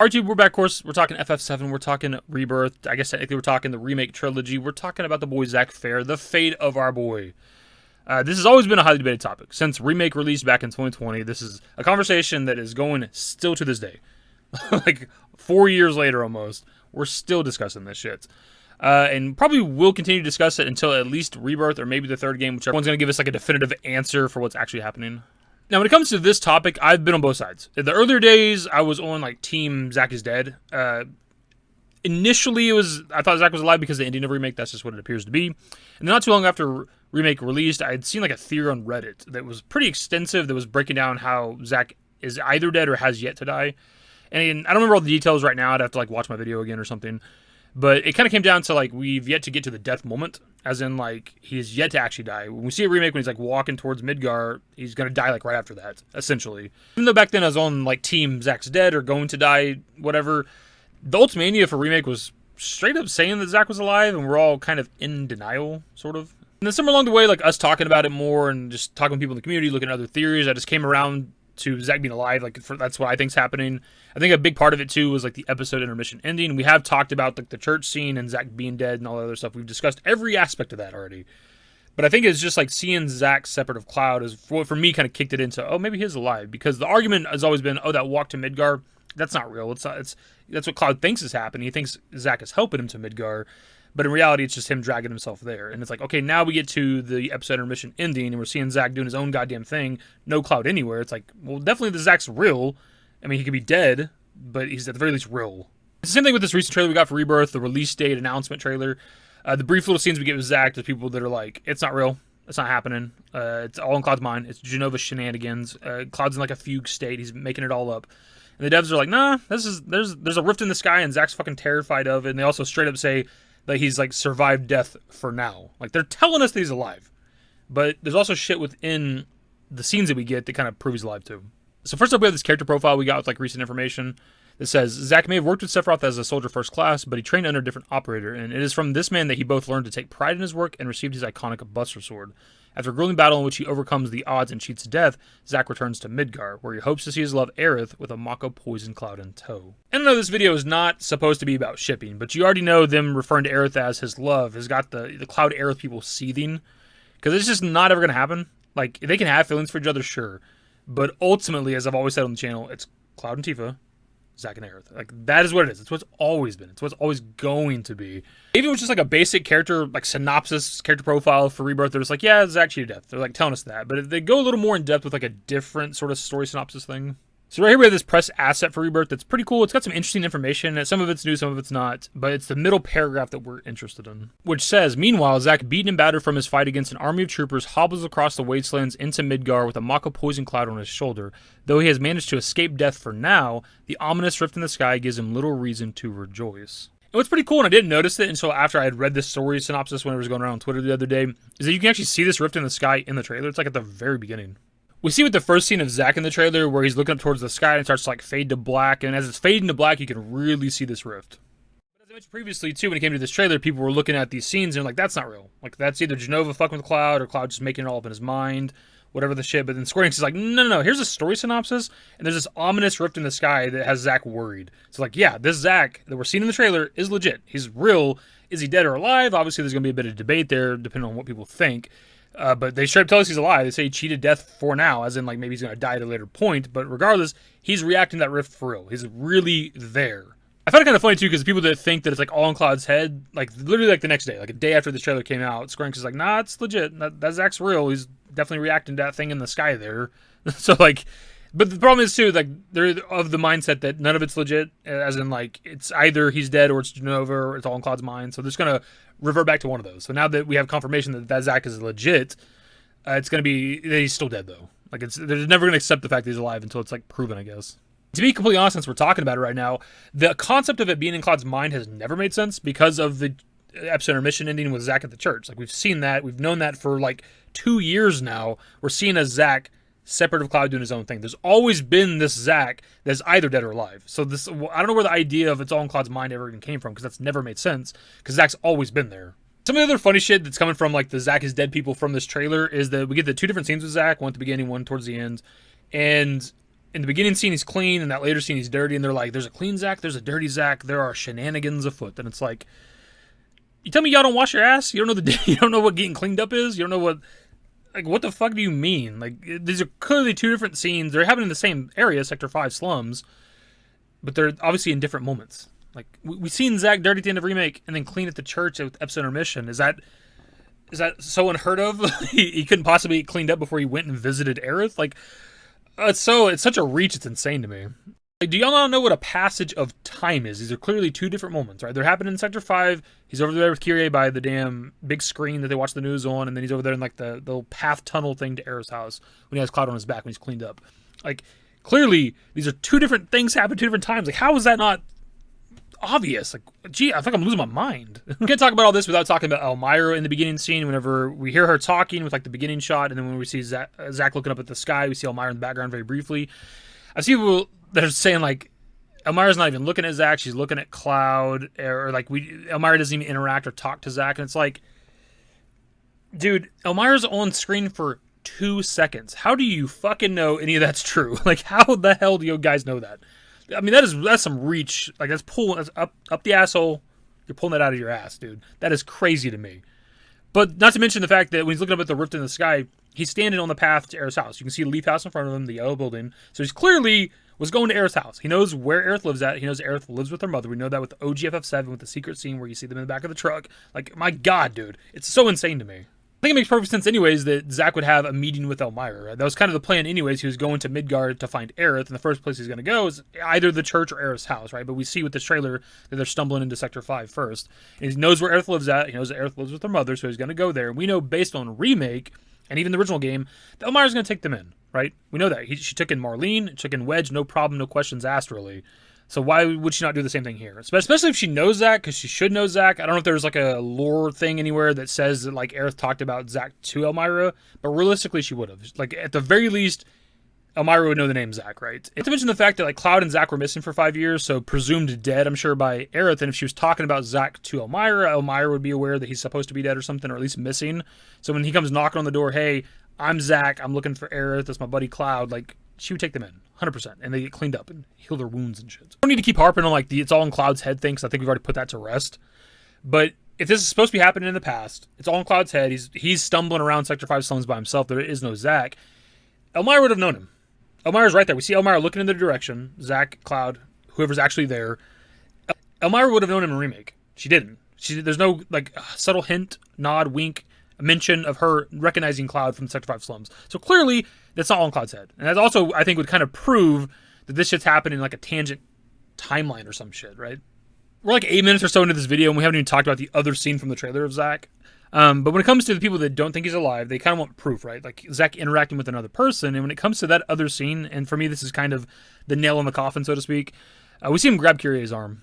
RG, we're back, of course. We're talking FF7. We're talking Rebirth. I guess technically we're talking the remake trilogy. We're talking about the boy Zack Fair, the fate of our boy. This has always been a highly debated topic. Since remake released back in 2020, this is a conversation that is going still to this day. Like 4 years later almost, we're still discussing this shit. And probably will continue to discuss it until at least Rebirth or maybe the third game, which everyone's going to give us like a definitive answer for what's actually happening. Now, when it comes to this topic, I've been on both sides. In the earlier days, I was on, like, Team Zack is dead. Initially, I thought Zack was alive because of the ending of Remake. That's just what it appears to be. And not too long after Remake released, I had seen, like, a theory on Reddit that was pretty extensive that was breaking down how Zack is either dead or has yet to die. And I don't remember all the details right now. I'd have to, like, watch my video again or something. But it kind of came down to, like, we've yet to get to the death moment. As in, like, he's yet to actually die. When we see a remake, when he's, like, walking towards Midgar, he's going to die, like, right after that, essentially. Even though back then I was on, like, Team Zack's dead or going to die, whatever, the Ultimania for remake was straight up saying that Zack was alive, and we're all kind of in denial, sort of. And then somewhere along the way, like, us talking about it more and just talking with people in the community, looking at other theories, I just came around to Zack being alive. Like, that's what I think's happening. I think a big part of it too was like the episode intermission ending. We have talked about like the church scene and Zack being dead and all that other stuff. We've discussed every aspect of that already. But I think it's just like seeing Zack separate of Cloud is what for me kind of kicked it into, oh, maybe he's alive, because the argument has always been, oh, that walk to Midgar, that's not real. It's that's what Cloud thinks is happening. He thinks Zack is helping him to Midgar, but in reality, it's just him dragging himself there. And it's like, okay, now we get to the episode intermission ending, and we're seeing Zack doing his own goddamn thing. No Cloud anywhere. It's like, well, definitely the Zack's real. I mean, he could be dead, but he's at the very least real. It's the same thing with this recent trailer we got for Rebirth, the release date announcement trailer. The brief little scenes we get with Zack, there's people that are like, it's not real. It's not happening. It's all in Cloud's mind. It's Genova shenanigans. Cloud's in like a fugue state. He's making it all up. And the devs are like, nah, there's a rift in the sky, and Zack's fucking terrified of it. And they also straight up say that he's like survived death for now. Like, they're telling us that he's alive. But there's also shit within the scenes that we get that kind of prove he's alive too. So first up, we have this character profile we got with like recent information that says Zack may have worked with Sephiroth as a soldier first class, but he trained under a different operator, and it is from this man that he both learned to take pride in his work and received his iconic Buster Sword. After a grueling battle in which he overcomes the odds and cheats death, Zack returns to Midgar, where he hopes to see his love Aerith with a Mako poison cloud in tow. And I know this video is not supposed to be about shipping, but you already know them referring to Aerith as his love has got the Cloud Aerith people seething, because it's just not ever going to happen. Like, they can have feelings for each other, sure, but ultimately, as I've always said on the channel, it's Cloud and Tifa, Zack and Aerith. Like, that is what it is. It's what's always been. It's what's always going to be. Even with just like a basic character, like synopsis, character profile for Rebirth, they're just like, yeah, Zack cheated death. They're like telling us that. But if they go a little more in depth with like a different sort of story synopsis thing. So right here we have this press asset for Rebirth that's pretty cool. It's got some interesting information. Some of it's new, some of it's not. But it's the middle paragraph that we're interested in. Which says, meanwhile, Zack, beaten and battered from his fight against an army of troopers, hobbles across the wastelands into Midgar with a Mako poison cloud on his shoulder. Though he has managed to escape death for now, the ominous rift in the sky gives him little reason to rejoice. And what's pretty cool, and I didn't notice it until after I had read this story synopsis when it was going around on Twitter the other day, is that you can actually see this rift in the sky in the trailer. It's like at the very beginning. We see with the first scene of Zack in the trailer where he's looking up towards the sky and it starts to like fade to black, and as it's fading to black, you can really see this rift. But as I mentioned previously too, when it came to this trailer, people were looking at these scenes and like, that's not real. Like, that's either Genova fucking with Cloud or Cloud just making it all up in his mind, whatever the shit. But then Square Enix is like, no, here's a story synopsis, and there's this ominous rift in the sky that has Zack worried. So like, yeah, this Zack that we're seeing in the trailer is legit. He's real. Is he dead or alive? Obviously, there's going to be a bit of debate there, depending on what people think. But they straight up tell us he's alive. They say he cheated death for now, as in like maybe he's going to die at a later point. But regardless, he's reacting to that rift for real. He's really there. I found it kind of funny too, because people that think that it's like all in Cloud's head, like literally like the next day, like a day after this trailer came out, Square Enix is like, nah, it's legit. That Zack's real. He's definitely reacting to that thing in the sky there. So like, but the problem is too, like they're of the mindset that none of it's legit, as in like it's either he's dead or it's Genova or it's all in Cloud's mind. So they're just gonna revert back to one of those. So now that we have confirmation that Zack is legit, it's gonna be that he's still dead though. Like they're never gonna accept the fact that he's alive until it's like proven, I guess. To be completely honest, since we're talking about it right now, the concept of it being in Cloud's mind has never made sense because of the episode intermission ending with Zack at the church. Like, we've seen that, we've known that for like 2 years now. We're seeing a Zack separate of Cloud doing his own thing. There's always been this Zack that's either dead or alive. So this, I don't know where the idea of it's all in Cloud's mind ever even came from, because that's never made sense, because Zack's always been there. Some of the other funny shit that's coming from like the Zack is dead people from this trailer is that we get the two different scenes with Zack, one at the beginning, one towards the end. And in the beginning scene he's clean, and that later scene he's dirty, and they're like, there's a clean Zack, there's a dirty Zack, there are shenanigans afoot. And it's like, you tell me y'all don't wash your ass? You don't know you don't know what getting cleaned up is? You don't know what, like, what the fuck do you mean? Like, these are clearly two different scenes. They're happening in the same area, Sector 5 slums, but they're obviously in different moments. Like, we've seen Zack dirty at the end of Remake and then clean at the church with episode intermission. Is that so unheard of? He couldn't possibly get cleaned up before he went and visited Aerith? Like, it's such a reach, it's insane to me. Like, do y'all not know what a passage of time is? These are clearly two different moments, right? They're happening in Sector 5. He's over there with Kyrie by the damn big screen that they watch the news on, and then he's over there in, like, the little path tunnel thing to Aerith's house when he has Cloud on his back when he's cleaned up. Like, clearly, these are two different things happen two different times. Like, how is that not obvious? Like, gee, I think I'm losing my mind. We can't talk about all this without talking about Elmira in the beginning scene. Whenever we hear her talking with, like, the beginning shot, and then when we see Zack looking up at the sky, we see Elmira in the background very briefly. I see people that are saying, like, Elmira's not even looking at Zack, she's looking at Cloud, or like, Elmira doesn't even interact or talk to Zack, and it's like, dude, Elmira's on screen for 2 seconds. How do you fucking know any of that's true? Like, how the hell do you guys know that? I mean, that's some reach. Like, that's up the asshole. You're pulling that out of your ass, dude. That is crazy to me. But not to mention the fact that when he's looking up at the rift in the sky, he's standing on the path to Aerith's house. You can see the Leaf House in front of him, the yellow building. So he's clearly was going to Aerith's house. He knows where Aerith lives at. He knows Aerith lives with her mother. We know that with the OG FF7, with the secret scene where you see them in the back of the truck. Like, my God, dude. It's so insane to me. I think it makes perfect sense anyways that Zack would have a meeting with Elmira. Right? That was kind of the plan anyways. He was going to Midgard to find Aerith, and the first place he's going to go is either the church or Aerith's house, right? But we see with this trailer that they're stumbling into Sector 5 first. And he knows where Aerith lives at. He knows that Aerith lives with her mother, so he's going to go there. And we know based on Remake, and even the original game, that Elmira's going to take them in, right? We know that. She took in Marlene, took in Wedge, no problem, no questions asked, really. So why would she not do the same thing here? Especially if she knows Zack, because she should know Zack. I don't know if there's like a lore thing anywhere that says that like Aerith talked about Zack to Elmira, but realistically she would have. Like at the very least, Elmira would know the name Zack, right? Not to mention the fact that like Cloud and Zack were missing for 5 years, so presumed dead, I'm sure, by Aerith. And if she was talking about Zack to Elmira, Elmira would be aware that he's supposed to be dead or something, or at least missing. So when he comes knocking on the door, hey, I'm Zack, I'm looking for Aerith, that's my buddy Cloud, like she would take them in. 100%, and they get cleaned up and heal their wounds and shit. I don't need to keep harping on like it's all in Cloud's head thing, because I think we've already put that to rest. But if this is supposed to be happening in the past, it's all in Cloud's head. He's stumbling around Sector 5 slums by himself. There is no Zack. Elmira would have known him. Elmira's right there. We see Elmira looking in the direction. Zack, Cloud, whoever's actually there. Elmira would have known him in Remake. She didn't. There's no like subtle hint, nod, wink, mention of her recognizing Cloud from the Sector 5 slums. So clearly, that's not all in Cloud's head. And that also, I think, would kind of prove that this shit's happening in like a tangent timeline or some shit, right? We're like 8 minutes or so into this video, and we haven't even talked about the other scene from the trailer of Zack. But when it comes to the people that don't think he's alive, they kind of want proof, right? Like Zack interacting with another person. And when it comes to that other scene, and for me, this is kind of the nail in the coffin, so to speak, we see him grab Kyrie's arm.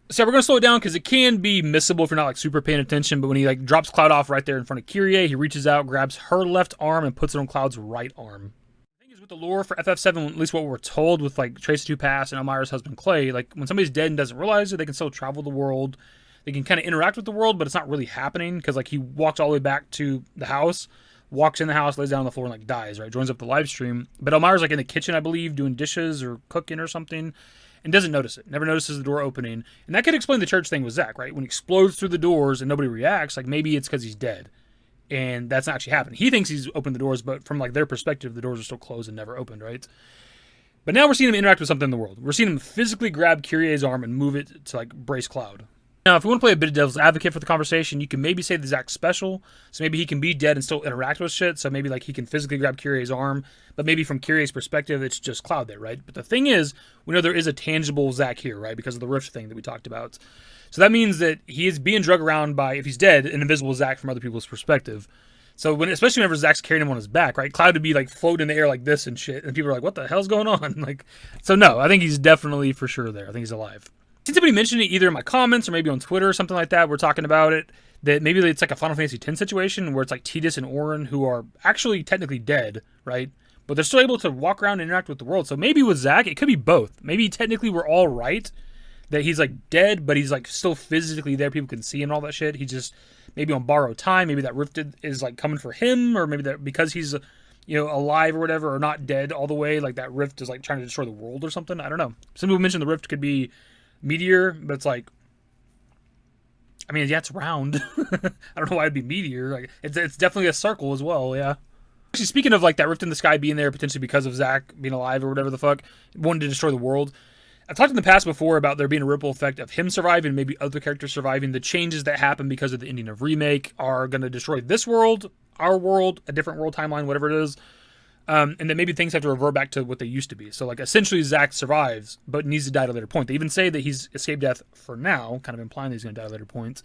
So we're going to slow it down because it can be missable if you're not like super paying attention. But when he like drops Cloud off right there in front of Kyrie, he reaches out, grabs her left arm, and puts it on Cloud's right arm. The thing is with the lore for FF7, at least what we're told with like Trace 2 Pass and Elmira's husband Clay, like when somebody's dead and doesn't realize it, they can still travel the world. They can kind of interact with the world, but it's not really happening because like he walks all the way back to the house, walks in the house, lays down on the floor, and like dies, right? Joins up the live stream. But Elmira's like in the kitchen, I believe, doing dishes or cooking or something. And doesn't notice it. Never notices the door opening. And that could explain the church thing with Zack, right? When he explodes through the doors and nobody reacts, like maybe it's because he's dead. And that's not actually happening. He thinks he's opened the doors, but from like their perspective, the doors are still closed and never opened, right? But now we're seeing him interact with something in the world. We're seeing him physically grab Kyrie's arm and move it to like brace Cloud. Now, if you want to play a bit of devil's advocate for the conversation, you can maybe say that Zack's special, so maybe he can be dead and still interact with shit, so maybe like he can physically grab Kyrie's arm, but maybe from Kyrie's perspective, it's just Cloud there, right? But the thing is, we know there is a tangible Zack here, right, because of the rift thing that we talked about. So that means that he is being drug around by, if he's dead, an invisible Zack from other people's perspective. So especially whenever Zack's carrying him on his back, right, Cloud would be like floating in the air like this and shit, and people are like, what the hell's going on? Like, so no, I think he's definitely for sure there. I think he's alive. Since somebody mentioned it either in my comments or maybe on Twitter or something like that, we're talking about it, that maybe it's like a Final Fantasy X situation where it's like Tidus and Auron who are actually technically dead, right? But they're still able to walk around and interact with the world. So maybe with Zack, it could be both. Maybe technically we're all right that he's like dead, but he's like still physically there. People can see him and all that shit. He's just maybe on borrowed time. Maybe that rift is like coming for him, or maybe that because he's alive or whatever, or not dead all the way. Like that rift is like trying to destroy the world or something. I don't know. Some people mentioned the rift could be meteor, but it's like, I mean, yeah, it's round. I don't know why it'd be meteor. Like it's definitely a circle as well. Yeah. Actually, speaking of like that rift in the sky being there potentially because of Zack being alive or whatever the fuck, wanting to destroy the world. I've talked in the past before about there being a ripple effect of him surviving, maybe other characters surviving. The changes that happen because of the ending of Remake are going to destroy this world, our world, a different world timeline, whatever it is. And then maybe things have to revert back to what they used to be. So like essentially Zack survives, but needs to die at a later point. They even say that he's escaped death for now, kind of implying that he's going to die at a later point.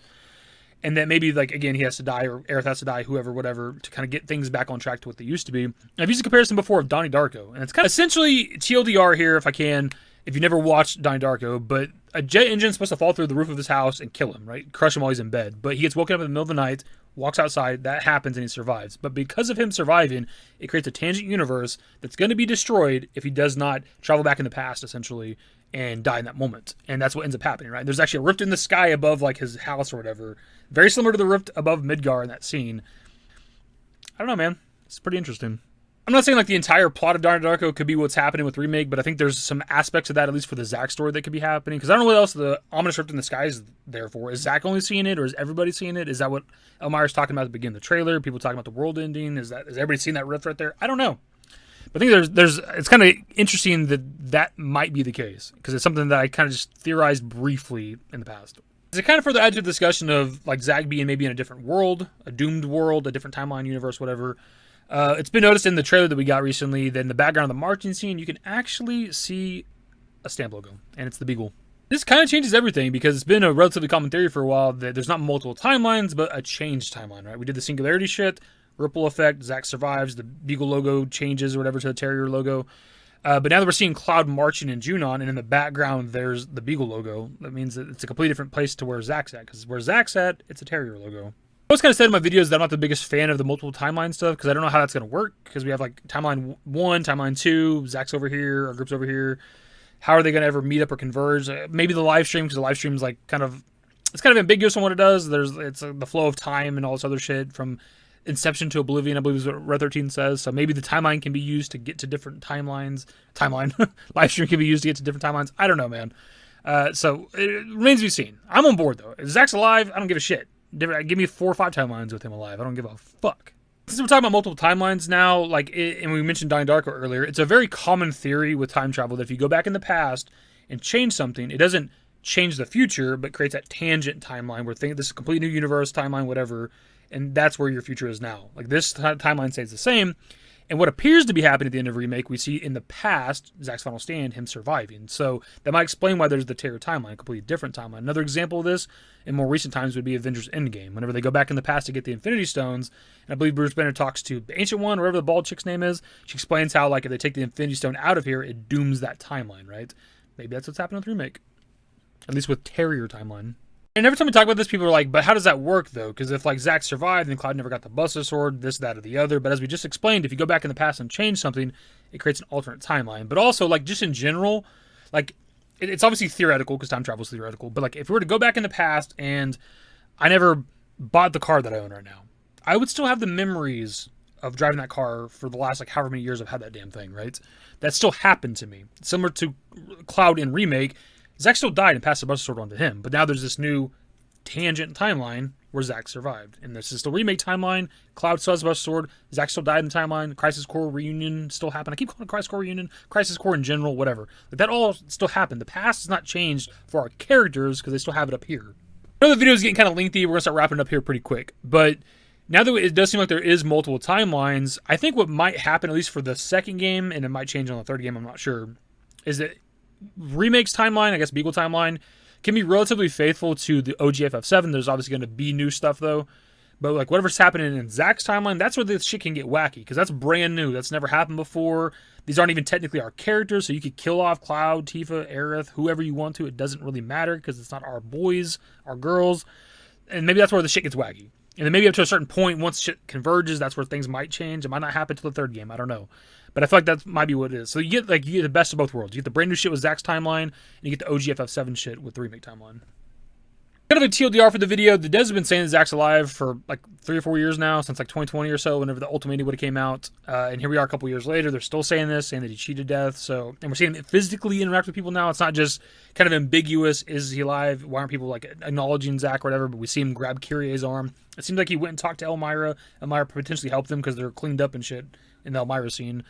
And that maybe, like, again, he has to die, or Aerith has to die, whoever, whatever, to kind of get things back on track to what they used to be. And I've used a comparison before of Donnie Darko. And it's kind of essentially TLDR here, if I can, if you never watched Donnie Darko, but a jet engine's supposed to fall through the roof of his house and kill him, right? Crush him while he's in bed. But he gets woken up in the middle of the night, walks outside, that happens, and he survives. But because of him surviving, it creates a tangent universe that's going to be destroyed if he does not travel back in the past, essentially, and die in that moment. And that's what ends up happening, right? There's actually a rift in the sky above, like, his house or whatever. Very similar to the rift above Midgar in that scene. I don't know, man. It's pretty interesting. I'm not saying, like, the entire plot of Donnie Darko could be what's happening with Remake, but I think there's some aspects of that, at least for the Zack story, that could be happening. Because I don't know what else the ominous rift in the sky is there for. Is Zack only seeing it, or is everybody seeing it? Is that what Elmira's talking about at the beginning of the trailer? People talking about the world ending? Is everybody seeing that rift right there? I don't know. But I think it's kind of interesting that might be the case, because it's something that I kind of just theorized briefly in the past. It kind of further adds to the discussion of like Zack being maybe in a different world, a doomed world, a different timeline, universe, whatever. It's been noticed in the trailer that we got recently that in the background of the marching scene, you can actually see a stamp logo, and it's the Beagle. This kind of changes everything, because it's been a relatively common theory for a while that there's not multiple timelines, but a changed timeline, right? We did the singularity shit. Ripple effect, Zack survives, the Beagle logo changes or whatever to the Terrier logo. But now that we're seeing Cloud marching in Junon, and in the background there's the Beagle logo, that means that it's a completely different place to where Zack's at. Because where Zack's at, it's a Terrier logo. I always kind of said in my videos that I'm not the biggest fan of the multiple timeline stuff, because I don't know how that's going to work. Because we have like timeline 1, timeline 2, Zack's over here, our group's over here. How are they going to ever meet up or converge? Maybe the live stream, because the live stream's like it's kind of ambiguous on what it does. It's the flow of time and all this other shit from Inception to Oblivion, I believe is what Red 13 says. So maybe the timeline can be used to get to different timelines. Live stream can be used to get to different timelines. I don't know, man. So it remains to be seen. I'm on board, though. If Zack's alive, I don't give a shit. Give me 4 or 5 timelines with him alive. I don't give a fuck. Since we're talking about multiple timelines now, and we mentioned Donnie Darko earlier, it's a very common theory with time travel that if you go back in the past and change something, it doesn't change the future, but creates that tangent timeline where this is a complete new universe, timeline, whatever, and that's where your future is now. Like, this timeline stays the same, and what appears to be happening at the end of Remake, we see in the past, Zack's final stand, him surviving. So that might explain why there's the Terror timeline, a completely different timeline. Another example of this, in more recent times, would be Avengers Endgame. Whenever they go back in the past to get the Infinity Stones, and I believe Bruce Banner talks to the Ancient One, or whatever the bald chick's name is, she explains how, like, if they take the Infinity Stone out of here, it dooms that timeline, right? Maybe that's what's happening with Remake. At least with Terrier timeline. And every time we talk about this, people are like, but how does that work, though? Because if, like, Zack survived, then Cloud never got the Buster Sword, this, that, or the other. But as we just explained, if you go back in the past and change something, it creates an alternate timeline. But also, like, just in general, like, it's obviously theoretical, because time travel is theoretical. But, like, if we were to go back in the past and I never bought the car that I own right now, I would still have the memories of driving that car for the last, like, however many years I've had that damn thing, right? That still happened to me. Similar to Cloud in Remake, Zack still died and passed the Buster Sword on to him, but now there's this new tangent timeline where Zack survived. And this is the Remake timeline. Cloud still has the Buster Sword. Zack still died in the timeline. Crisis Core reunion still happened. I keep calling it Crisis Core reunion. Crisis Core in general, whatever. Like, that all still happened. The past has not changed for our characters because they still have it up here. I know the video is getting kind of lengthy. We're going to start wrapping it up here pretty quick. But now that it does seem like there is multiple timelines, I think what might happen, at least for the second game, and it might change on the third game, I'm not sure, is that Remake's timeline, I guess Beagle timeline, can be relatively faithful to the OG FF7. There's obviously going to be new stuff, though. But, like, whatever's happening in Zack's timeline, that's where this shit can get wacky, because that's brand new. That's never happened before. These aren't even technically our characters, so you could kill off Cloud, Tifa, Aerith, whoever you want to. It doesn't really matter, because it's not our boys, our girls. And maybe that's where the shit gets wacky. And then maybe up to a certain point, once shit converges, that's where things might change. It might not happen till the third game. I don't know. But I feel like that might be what it is. So you get the best of both worlds. You get the brand new shit with Zack's timeline, and you get the OG FF7 shit with the Remake timeline. Kind of a TLDR for the video. The devs have been saying that Zack's alive for like 3 or 4 years now, since like 2020 or so, whenever the Ultimate would have came out. And here we are a couple years later. They're still saying this, saying that he cheated death. So, and we're seeing him physically interact with people now. It's not just kind of ambiguous. Is he alive? Why aren't people like acknowledging Zack or whatever? But we see him grab Kyrie's arm. It seems like he went and talked to Elmira. Elmira potentially helped them because they're cleaned up and shit in the Elmira scene.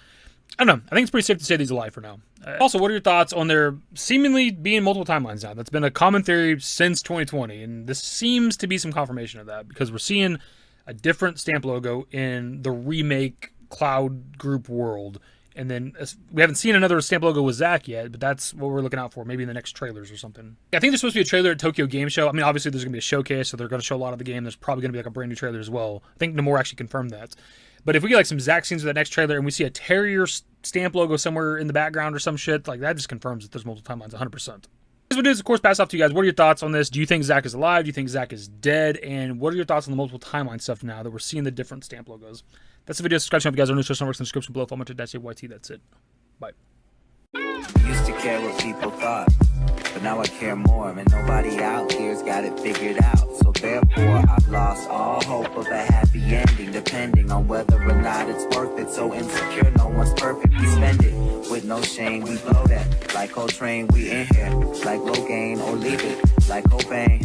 I don't know. I think it's pretty safe to say that he's alive for now. Also, what are your thoughts on there seemingly being multiple timelines now? That's been a common theory since 2020, and this seems to be some confirmation of that because we're seeing a different stamp logo in the remake Cloud Group world. And then we haven't seen another stamp logo with Zack yet, but that's what we're looking out for, maybe in the next trailers or something. I think there's supposed to be a trailer at Tokyo Game Show. I mean, obviously there's going to be a showcase, so they're going to show a lot of the game. There's probably going to be like a brand new trailer as well. I think Nomura actually confirmed that. But if we get like some Zack scenes with that next trailer and we see a Terrier stamp logo somewhere in the background or some shit, like that just confirms that there's multiple timelines 100%. This video is, of course, pass off to you guys. What are your thoughts on this? Do you think Zack is alive? Do you think Zack is dead? And what are your thoughts on the multiple timeline stuff now that we're seeing the different stamp logos? That's the video. Subscribe if you guys are new. Social networks in the description below. Follow me to -YT. That's it. Bye. Used to care what people thought, but now I care more, and nobody out here's got it figured out. So therefore, I've lost all hope of a happy ending, depending on whether or not it's worth it. So insecure, no one's perfect. We spend it with no shame. We blow that like Coltrane. We in here like Rogaine, or leave it like Cobain.